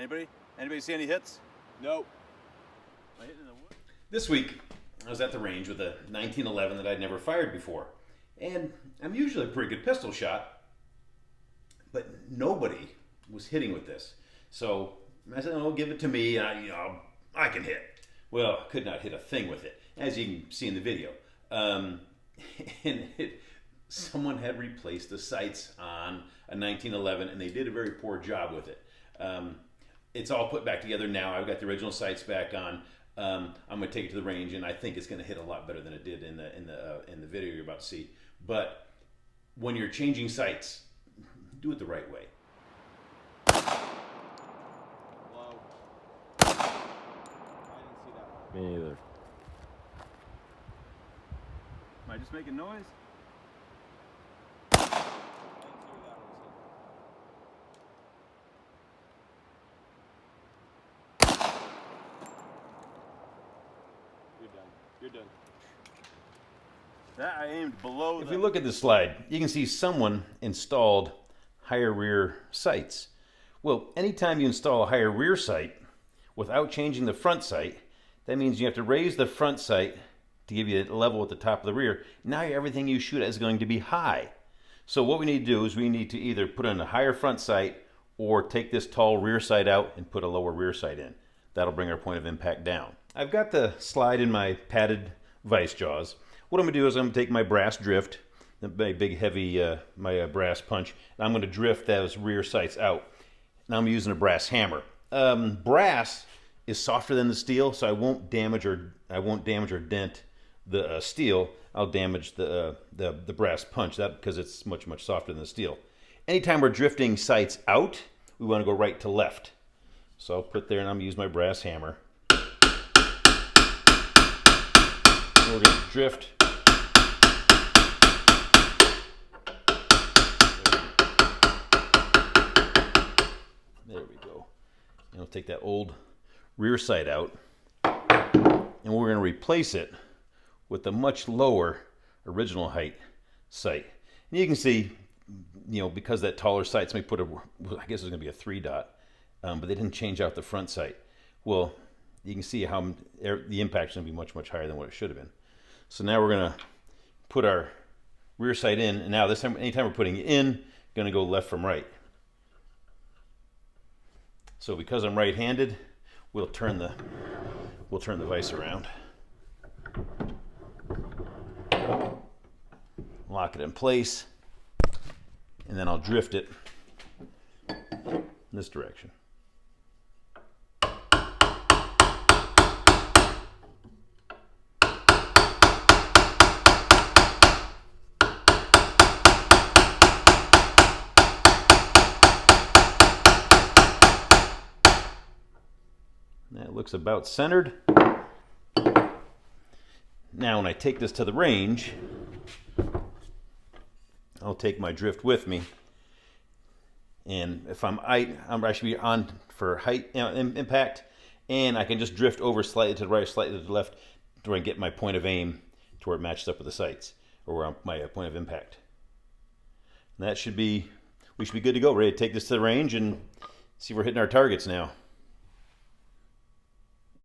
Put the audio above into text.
Anybody see any hits? Nope. Am I hitting the wood? This week, I was at the range with a 1911 that I'd never fired before. And I'm usually a pretty good pistol shot, but nobody was hitting with this. So I said, oh, give it to me, I can hit. Well, I could not hit a thing with it, as you can see in the video. Someone had replaced the sights on a 1911, and they did a very poor job with it. It's all put back together now. I've got the original sights back on. I'm going to take it to the range, and I think it's going to hit a lot better than it did in the video you're about to see. But when you're changing sights, do it the right way. Low. I didn't see that. Me neither. Am I just making noise? I didn't see where that was. You're done. You're done. That I aimed below. If you look at this slide, you can see someone installed higher rear sights. Well, anytime you install a higher rear sight without changing the front sight, that means you have to raise the front sight to give you a level at the top of the rear. Now everything you shoot at is going to be high. So what we need to do is we need to either put in a higher front sight or take this tall rear sight out and put a lower rear sight in. That'll bring our point of impact down. I've got the slide in my padded vise jaws. What I'm going to do is I'm going to take my brass drift, the big heavy my brass punch, and I'm going to drift those rear sights out. Now I'm using a brass hammer. Brass is softer than the steel, so I won't damage or dent the steel. I'll damage the brass punch, that because it's much softer than the steel. Anytime we're drifting sights out, we want to go right to left. So I'll put there, and I'm going to use my brass hammer. And we're going to drift. There we go. And we'll take that old rear sight out, and we're going to replace it with a much lower original height sight. And you can see, because that taller sight's may put I guess it's going to be a 3-dot, but they didn't change out the front sight. Well, you can see how the impact's going to be much higher than what it should have been. So now we're going to put our rear sight in, and now this time, anytime we're putting it in, going to go left from right. So because I'm right-handed, we'll turn the vise around. Lock it in place, and then I'll drift it in this direction. That looks about centered. Now when I take this to the range, I'll take my drift with me, and if I should be on for height impact, and I can just drift over slightly to the right, slightly to the left, to get my point of aim to where it matches up with the sights, or my point of impact. And we should be good to go, ready to take this to the range and see if we're hitting our targets now.